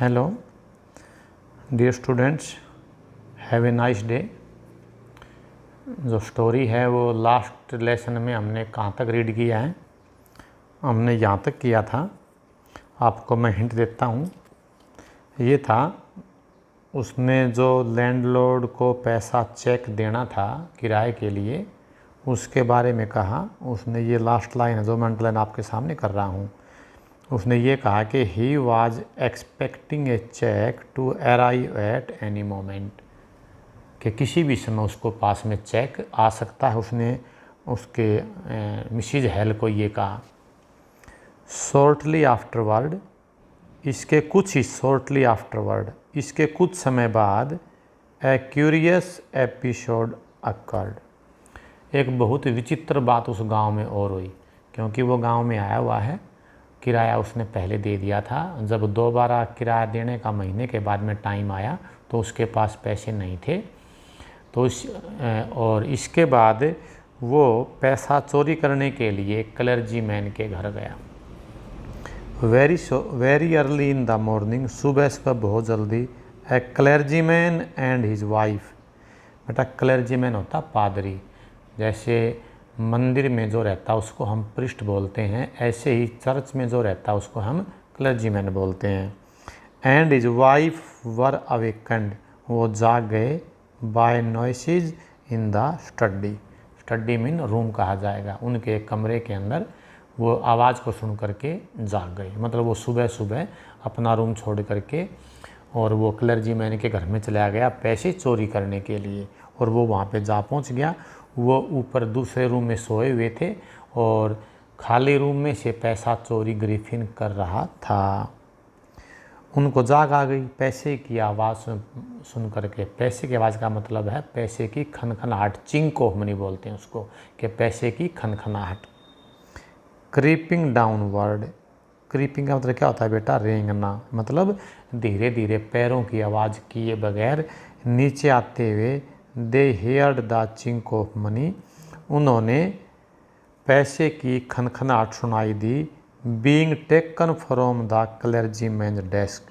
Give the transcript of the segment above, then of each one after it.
Hello dear students, have a nice day. जो story है वो लास्ट लेसन में हमने कहाँ तक रीड किया है? हमने यहाँ तक किया था। आपको मैं हिंट देता हूँ। ये था, उसने जो लैंडलॉर्ड को पैसा चेक देना था किराए के लिए, उसके बारे में कहा। उसने ये लास्ट लाइन है जो मैं अंडरलाइन आपके सामने कर रहा हूँ। उसने ये कहा कि he was expecting a cheque to arrive at any moment, कि किसी भी समय उसको पास में चेक आ सकता है। उसने उसके मिसिज हेल को ये कहा। शॉर्टली आफ्टरवर्ड, इसके कुछ समय बाद ए क्यूरियस एपिसोड अकर्ड, एक बहुत विचित्र बात उस गांव में और हुई। क्योंकि वो गांव में आया हुआ है, किराया उसने पहले दे दिया था। जब दोबारा किराया देने का महीने के बाद में टाइम आया तो उसके पास पैसे नहीं थे। तो और इसके बाद वो पैसा चोरी करने के लिए क्लर्जी मैन के घर गया। Very early in the morning, सुबह बहुत जल्दी। A clergy man and his wife, बेटा क्लर्जी मैन होता पादरी। जैसे मंदिर में जो रहता उसको हम प्रिस्ट बोलते हैं, ऐसे ही चर्च में जो रहता उसको हम क्लर्जीमैन बोलते हैं। And his wife were awakened, वो जाग गए। By noises in the study mean room कहा जाएगा। उनके कमरे के अंदर वो आवाज़ को सुन करके जाग गए। मतलब वो सुबह सुबह अपना रूम छोड़ करके और वो क्लर्जीमैन के घर में चला गया पैसे चोरी करने के लिए। और वो वहाँ पे जा पहुँच गया। वो ऊपर दूसरे रूम में सोए हुए थे और खाली रूम में से पैसा चोरी ग्रिफिन कर रहा था। उनको जाग आ गई पैसे की आवाज़ सुन करके। पैसे की आवाज़ का मतलब है पैसे की खनखनाहट, चिंको हमनी बोलते हैं उसको, कि पैसे की खनखनाहट। क्रीपिंग डाउनवर्ड, क्रीपिंग का मतलब क्या होता है बेटा? रेंगना। मतलब धीरे धीरे पैरों की आवाज़ किए बगैर नीचे आते हुए। They heard the chink of money, उन्होंने पैसे की खनखनाहट सुनाई दी। Being taken from the clergy man desk,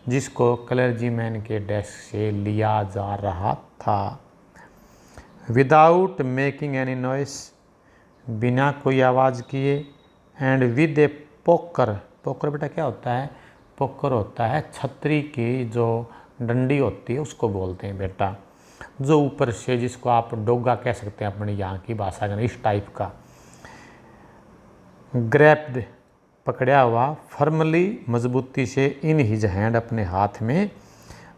जिसको क्लर्जी मैन के डेस्क से लिया जा रहा था। विदाउट मेकिंग एनी नॉइस, बिना कोई आवाज़ किए। And with A poker, poker बेटा क्या होता है? पोकर होता है छतरी की जो डंडी होती है उसको बोलते हैं बेटा, जो ऊपर से, जिसको आप डोगा कह सकते हैं अपनी यहाँ की भाषा में, इस टाइप का। ग्रैप्ड, पकड़ा हुआ। फर्मली, मजबूती से। इन हिज हैंड, अपने हाथ में।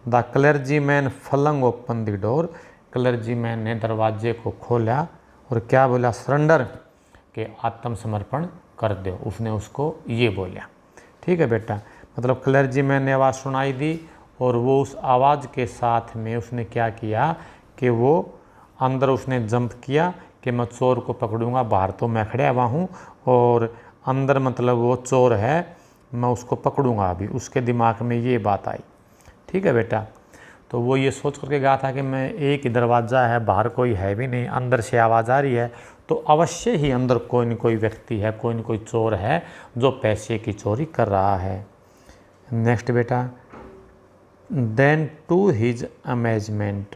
The clergy man flung open the door, clergyman ने दरवाजे को खोला और क्या बोला? सरेंडर, के आत्मसमर्पण कर दो। उसने उसको ये बोला। ठीक है बेटा। मतलब क्लर्जी मैन ने आवाज़ सुनाई दी और वो उस आवाज़ के साथ में उसने क्या किया कि वो अंदर उसने जंप किया कि मैं चोर को पकड़ूंगा। बाहर तो मैं खड़ा हुआ हूँ और अंदर मतलब वो चोर है, मैं उसको पकड़ूंगा अभी। उसके दिमाग में ये बात आई। ठीक है बेटा। तो वो ये सोच करके गया था कि मैं एक ही दरवाज़ा है, बाहर कोई है भी नहीं, अंदर से आवाज़ आ रही है तो अवश्य ही अंदर कोई न कोई व्यक्ति है, कोई न कोई चोर है जो पैसे की चोरी कर रहा है। नेक्स्ट बेटा। Then to his amazement,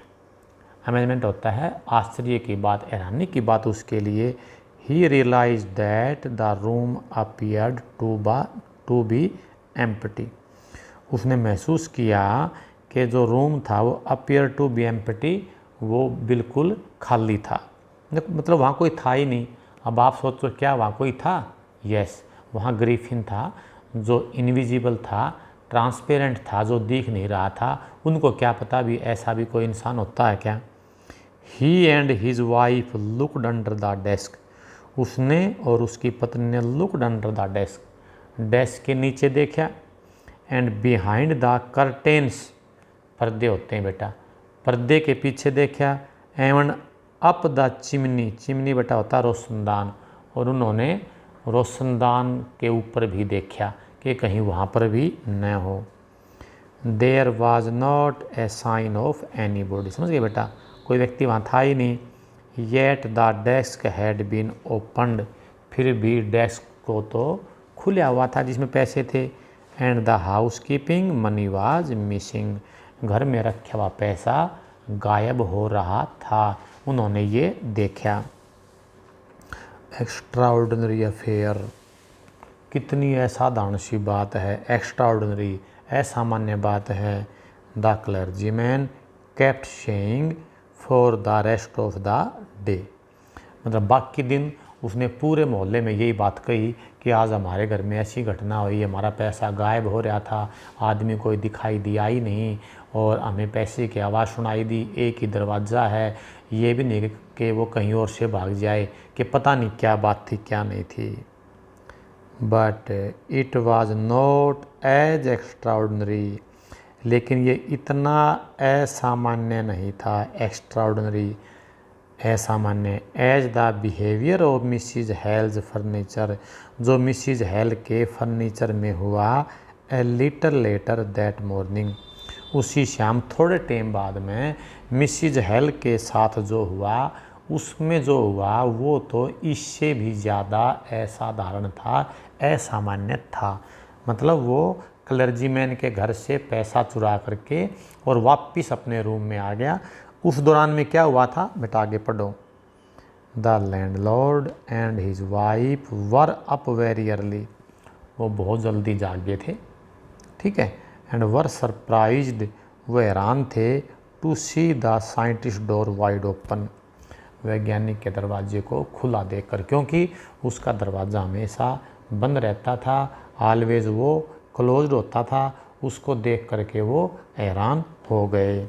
amazement होता है आश्चर्य की बात, हैरानी की बात उसके लिए। He realized that the room appeared to be empty, उसने महसूस किया कि जो रूम था वो अपीयर टू बी एम्प्टी, वो बिल्कुल खाली था। मतलब वहाँ कोई था ही नहीं। अब आप सोचो क्या वहाँ कोई था? यस, वहाँ ग्रिफिन था जो इनविजिबल था, ट्रांसपेरेंट था, जो दिख नहीं रहा था। उनको क्या पता भी ऐसा भी कोई इंसान होता है क्या? He and his wife looked under the desk, उसने और उसकी पत्नी ने looked under the desk, desk के नीचे देखा। एंड बिहाइंड द कर्टेन्स, पर्दे होते हैं बेटा, पर्दे के पीछे देखा। एवं अप द चिमनी, चिमनी बेटा होता है रोशनदान, और उन्होंने रोशनदान के ऊपर भी देखा कि कहीं वहाँ पर भी न हो। There was not a sign of anybody, समझ गए बेटा? कोई व्यक्ति वहाँ था ही नहीं। Yet the desk had been opened, फिर भी डेस्क को तो खुला हुआ था जिसमें पैसे थे। And the house keeping money was missing, घर में रखा हुआ पैसा गायब हो रहा था, उन्होंने ये देखा। एक्स्ट्राऑर्डिनरी अफेयर, कितनी असाधारण सी बात है, एक्स्ट्राऑर्डिनरी असामान्य बात है। The clergyman kept saying for the rest of the day, मतलब बाकी दिन उसने पूरे मोहल्ले में यही बात कही कि आज हमारे घर में ऐसी घटना हुई, हमारा पैसा गायब हो रहा था, आदमी कोई दिखाई दिया ही नहीं और हमें पैसे की आवाज़ सुनाई दी, एक ही दरवाज़ा है, ये भी नहीं कि वो कहीं और से भाग जाए, कि पता नहीं क्या बात थी क्या नहीं थी। But it was not as extraordinary, लेकिन ये इतना असामान्य नहीं था, एक्स्ट्राऑर्डिनरी असामान्य, as the behaviour of Mrs Hall's furniture, जो मिसिज हेल के फर्नीचर में हुआ a little later that morning, उसी शाम थोड़े टाइम बाद में मिसिज हेल के साथ जो हुआ, उसमें जो हुआ वो तो इससे भी ज़्यादा असाधारण था, असामान्य था। मतलब वो क्लर्जीमैन के घर से पैसा चुरा करके और वापस अपने रूम में आ गया। उस दौरान में क्या हुआ था बेटा, आगे पढ़ो। The landlord and his wife were up very early, वो बहुत जल्दी जागे थे, ठीक है। एंड वर सरप्राइज्ड, वो हैरान थे, to see the scientist door wide open, वैज्ञानिक के दरवाजे को खुला देखकर, क्योंकि उसका दरवाज़ा हमेशा बंद रहता था, ऑलवेज वो क्लोज्ड होता था, उसको देख करके वो हैरान हो गए।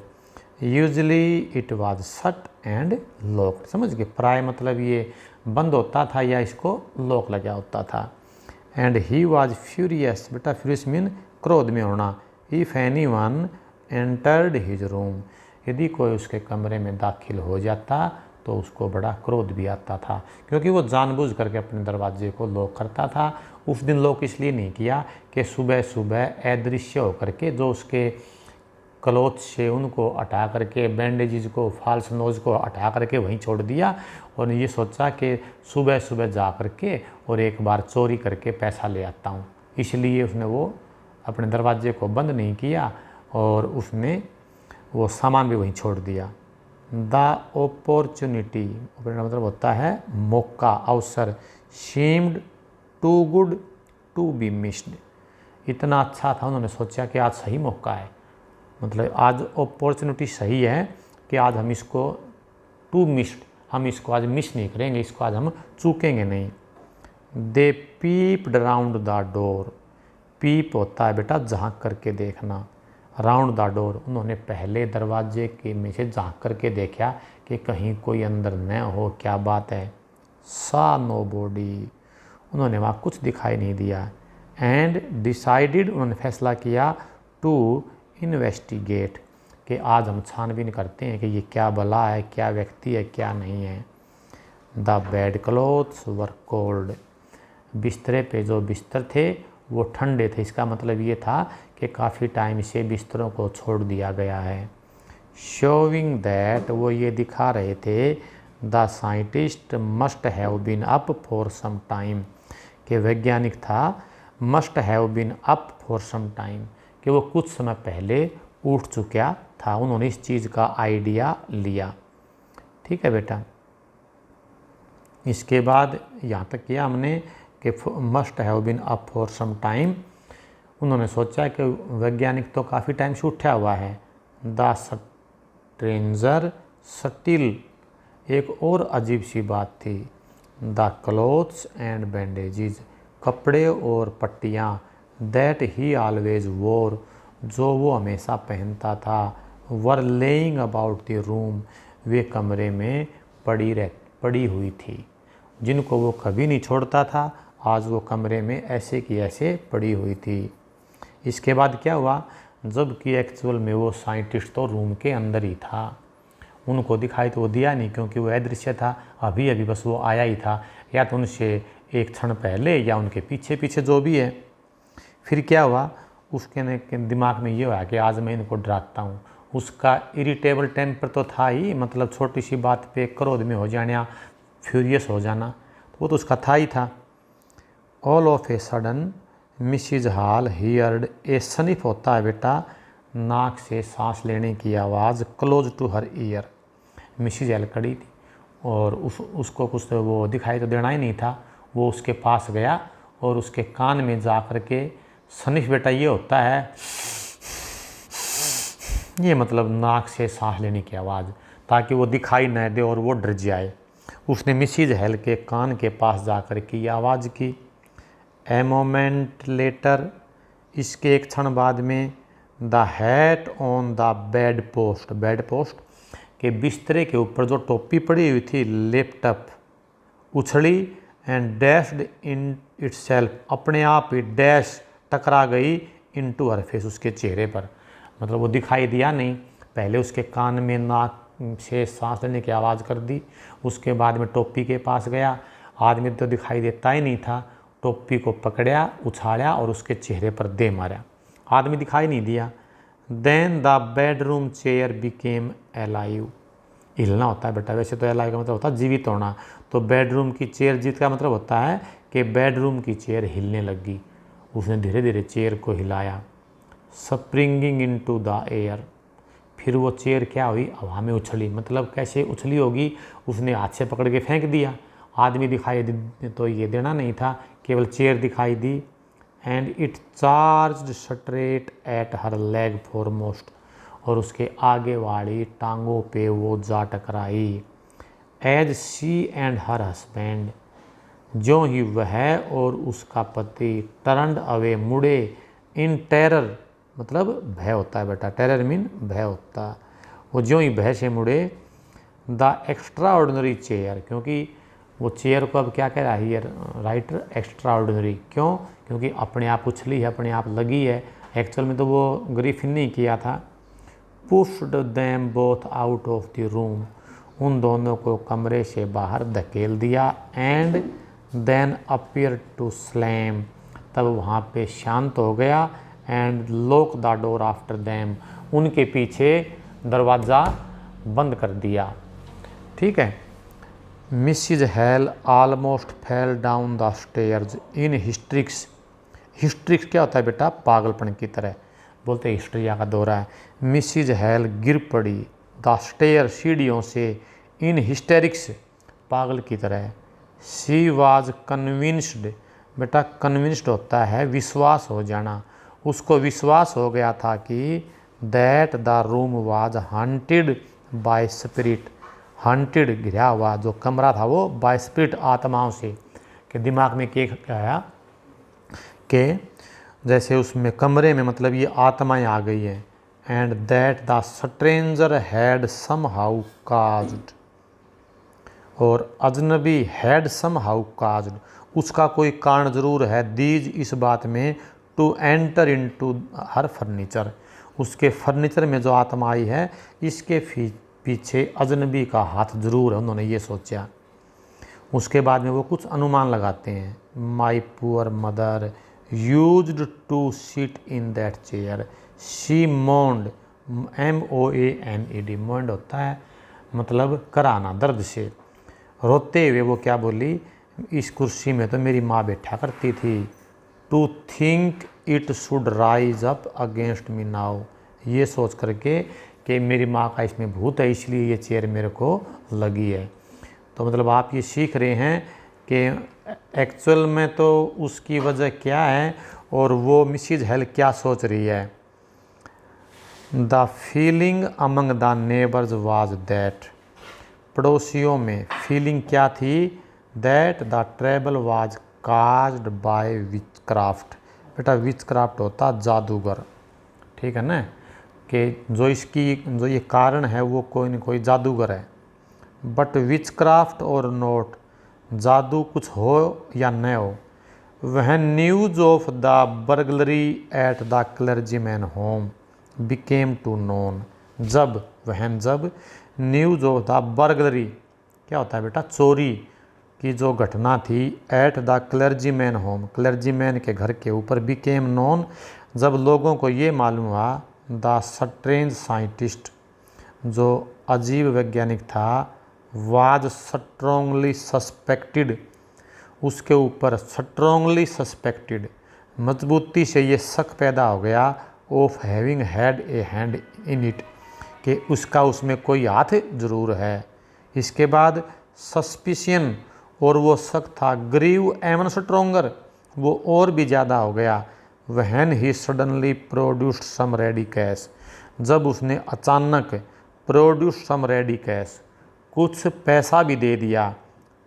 Usually it was shut and locked, समझ गए, प्राय मतलब ये बंद होता था या इसको लॉक लगा होता था। एंड ही वाज फ्यूरियस, बेटा फ्यूरियस मीन क्रोध में होना। If any one entered his room, यदि कोई उसके कमरे में दाखिल हो जाता तो उसको बड़ा क्रोध भी आता था, क्योंकि वो जानबूझ करके अपने दरवाजे को लॉक करता था। उस दिन लॉक इसलिए नहीं किया कि सुबह सुबह अदृश्य होकर के जो उसके क्लोथ से उनको हटा करके, बैंडेजेस को, फॉल्स नोज को हटा करके वहीं छोड़ दिया और ये सोचा कि सुबह सुबह जा करके और एक बार चोरी करके पैसा ले आता हूँ, इसलिए उसने वो अपने दरवाजे को बंद नहीं किया और उसने वो सामान भी वहीं छोड़ दिया। द अपॉर्चुनिटी, मतलब होता है मौका, अवसर, seemed too good to be missed, इतना अच्छा था, उन्होंने सोचा कि आज सही मौका है, मतलब आज अपॉर्चुनिटी सही है कि आज हम इसको टू मिस्ड, हम इसको आज मिस नहीं करेंगे, इसको आज हम चूकेंगे नहीं। दे पीप्ड राउंड द डोर, पीप होता है बेटा झांक करके देखना, राउंड द डोर, उन्होंने पहले दरवाजे के में से झांक करके देखा कि कहीं कोई अंदर न हो, क्या बात है। सा नो बॉडी, उन्होंने वहाँ कुछ दिखाई नहीं दिया। एंड डिसाइडेड, उन्होंने फैसला किया, टू इन्वेस्टिगेट, कि आज हम छानबीन करते हैं कि ये क्या बला है, क्या व्यक्ति है, क्या नहीं है। The bed clothes were cold, बिस्तरे पे जो बिस्तर थे वो ठंडे थे, इसका मतलब ये था कि काफ़ी टाइम से बिस्तरों को छोड़ दिया गया है। शोविंग दैट, वो ये दिखा रहे थे, the scientist must have been up for some time, कि वैज्ञानिक था, must have been up for some time, कि वो कुछ समय पहले उठ चुका था, उन्होंने इस चीज़ का आइडिया लिया, ठीक है बेटा। इसके बाद यहाँ तक किया हमने कि must have been up for some time, उन्होंने सोचा कि वैज्ञानिक तो काफ़ी टाइम से उठा हुआ है। द स्ट्रेंजर स्टिल, एक और अजीब सी बात थी। द क्लोथ्स एंड बैंडेजेस, कपड़े और पट्टियाँ, दैट ही ऑलवेज वोर, जो वो हमेशा पहनता था, वर लेइंग अबाउट द रूम, वे कमरे में पड़ी हुई थी, जिनको वो कभी नहीं छोड़ता था, आज वो कमरे में ऐसे की ऐसे पड़ी हुई थी। इसके बाद क्या हुआ, जबकि एक्चुअल में वो साइंटिस्ट तो रूम के अंदर ही था, उनको दिखाई तो वो दिया नहीं क्योंकि वो अदृश्य था, अभी अभी बस वो आया ही था, या तो उनसे एक क्षण पहले या उनके पीछे पीछे जो भी है। फिर क्या हुआ, उसके दिमाग में ये हुआ कि आज मैं इनको डराता हूँ। उसका इरिटेबल टेम्पर तो था ही, मतलब छोटी सी बात पे क्रोध में हो जाना, फ्यूरियस हो जाना, तो वो तो उसका था ही था। All of a sudden Mrs Hall heard a sniff होता है बेटा नाक से सांस लेने की आवाज़ close to her ear. Mrs Hall खड़ी थी और उसको कुछ तो वो दिखाई तो देना ही नहीं था। वो उसके पास गया और उसके कान में जा कर के स्निफ बेटा ये होता है, ये मतलब नाक से सांस लेने की आवाज़, ताकि वो दिखाई न दे और वो डर जाए। उसने मिसिज हेल के कान के पास जाकर के ये आवाज़ की। ए मोमेंट लेटर, इसके एक क्षण बाद में, the hat on the bed post, bed post के बिस्तरे के ऊपर जो टोपी पड़ी हुई थी लेफ्ट अप, उछड़ी, एंड डैश्ड इन इटसेल्फ, अपने आप ही डैश टकरा गई इनटू हर फेस, उसके चेहरे पर। मतलब वो दिखाई दिया नहीं, पहले उसके कान में नाक से सांस लेने की आवाज़ कर दी, उसके बाद में टोपी के पास गया, आदमी तो दिखाई देता ही नहीं था, टोपी को पकड़ा, उछाला और उसके चेहरे पर दे मारा, आदमी दिखाई नहीं दिया। Then the bedroom chair became alive, हिलना होता है बेटा, वैसे तो अलाइव का मतलब होता है जीवित होना, तो बेडरूम की चेयर जीत का मतलब होता है कि बेडरूम की चेयर हिलने लगी। उसने धीरे धीरे चेयर को हिलाया, स्प्रिंगिंग इनटू द एयर, फिर वो चेयर क्या हुई, हवा में उछली। मतलब कैसे उछली होगी, उसने हाथ से पकड़ के फेंक दिया, आदमी दिखाई तो ये देना नहीं था, केवल चेयर दिखाई दी। And it charged straight at her leg foremost, और उसके आगे वाली टांगों पे वो जा टकराई। As she and her husband, जो ही वह और उसका पति टर्न्ड अवे, मुड़े, इन टेरर, मतलब भय होता है बेटा, टेरर मीन भय होता है, वो जो ही भय से मुड़े। द एक्स्ट्रा ऑर्डिनरी चेयर, क्योंकि वो चेयर को अब क्या कह रहा है राइटर, एक्स्ट्रा ऑर्डिनरी, क्यों, क्योंकि अपने आप उछली है, अपने आप लगी है, एक्चुअल में तो वो ग्रिफिन नहीं किया था। Pushed them both out of the room, उन दोनों को कमरे से बाहर धकेल दिया। And then appear to slam, तब वहाँ पे शांत हो गया। And lock the door after them, उनके पीछे दरवाज़ा बंद कर दिया। ठीक है। Mrs Hall almost fell down the stairs in hysterics, hysterics क्या होता है बेटा, पागलपन की तरह, बोलते हिस्ट्रिया का दौरा है। मिसिज हेल गिर पड़ी, द स्टेयर, सीढ़ियों से, इन हिस्टेरिक्स, पागल की तरह। शी वाज कन्विंस्ड, बेटा कन्विंस्ड होता है विश्वास हो जाना, उसको विश्वास हो गया था कि that the room was haunted by spirit, haunted घिरा हुआ जो कमरा था वो बाय स्पिरिट, आत्माओं से, कि दिमाग में क्या आया कि जैसे उसमें कमरे में मतलब ये आत्माएं आ गई हैं। And that the stranger had somehow caused, और अजनबी हैड सम हाउ काज्ड, उसका कोई कारण जरूर है, दीज इस बात में, to enter into her furniture, उसके फर्नीचर में जो आत्मा आई है इसके पीछे अजनबी का हाथ जरूर है, उन्होंने ये सोचा। उसके बाद में वो कुछ अनुमान लगाते हैं। My poor mother used to sit in that chair, she moaned, MOANED, moaned होता है मतलब कराना, दर्द से, रोते हुए वो क्या बोली, इस कुर्सी में तो मेरी माँ बैठा करती थी। To think it should rise up against me now, ये सोच करके कि मेरी माँ का इसमें भूत है इसलिए ये चेयर मेरे को लगी है। तो मतलब आप ये सीख रहे हैं कि एक्चुअल में तो उसकी वजह क्या है और वो मिसिज हेल क्या सोच रही है। The feeling among the neighbours was that, पड़ोसियों में फीलिंग क्या थी, that the trouble was caused by witchcraft, बेटा विच क्राफ्ट होता जादूगर, ठीक है ना, कि जो ये कारण है वो कोई न कोई जादूगर है। बट विच क्राफ्ट और नोट, जादू कुछ हो या न हो। वह news of the burglary at the clergyman home became to known, जब न्यूज़ ऑफ द बर्गलरी, क्या होता है बेटा, चोरी की जो घटना थी, at the clergyman home, clergyman के घर के ऊपर, बिकेम नोन, जब लोगों को ये मालूम हुआ, द स्ट्रेंज साइंटिस्ट, जो अजीब वैज्ञानिक था, वाज स्ट्रोंगली सस्पेक्टेड, उसके ऊपर स्ट्रोंगली सस्पेक्टेड, मजबूती से ये शक पैदा हो गया of having had a hand in it, कि उसका उसमें कोई हाथ जरूर है। इसके बाद सस्पिशियन, और वो शक था ग्रीव एवन स्ट्रोंगर, वो और भी ज़्यादा हो गया। When he suddenly produced some ready cash, जब उसने अचानक प्रोड्यूस सम रेडी कैश, कुछ पैसा भी दे दिया।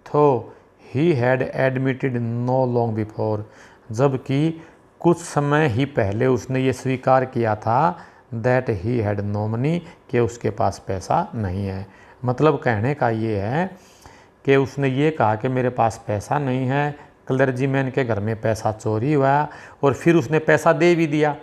तो he had admitted no long before, जबकि कुछ समय ही पहले उसने ये स्वीकार किया था that he had no money, कि उसके पास पैसा नहीं है। मतलब कहने का ये है कि उसने ये कहा कि मेरे पास पैसा नहीं है, क्लर्जीमैन के घर में पैसा चोरी हुआ, और फिर उसने पैसा दे भी दिया।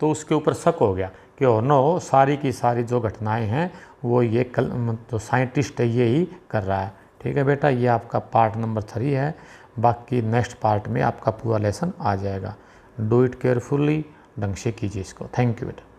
तो उसके ऊपर शक हो गया कि ओ नो, सारी की सारी जो घटनाएं हैं वो ये तो साइंटिस्ट है ये ही कर रहा है। ठीक है बेटा, ये आपका पार्ट नंबर 3 है। बाकी नेक्स्ट पार्ट में आपका पूरा लेसन आ जाएगा। डू इट केयरफुली, ढंग से कीजिए इसको। थैंक यू बेटा।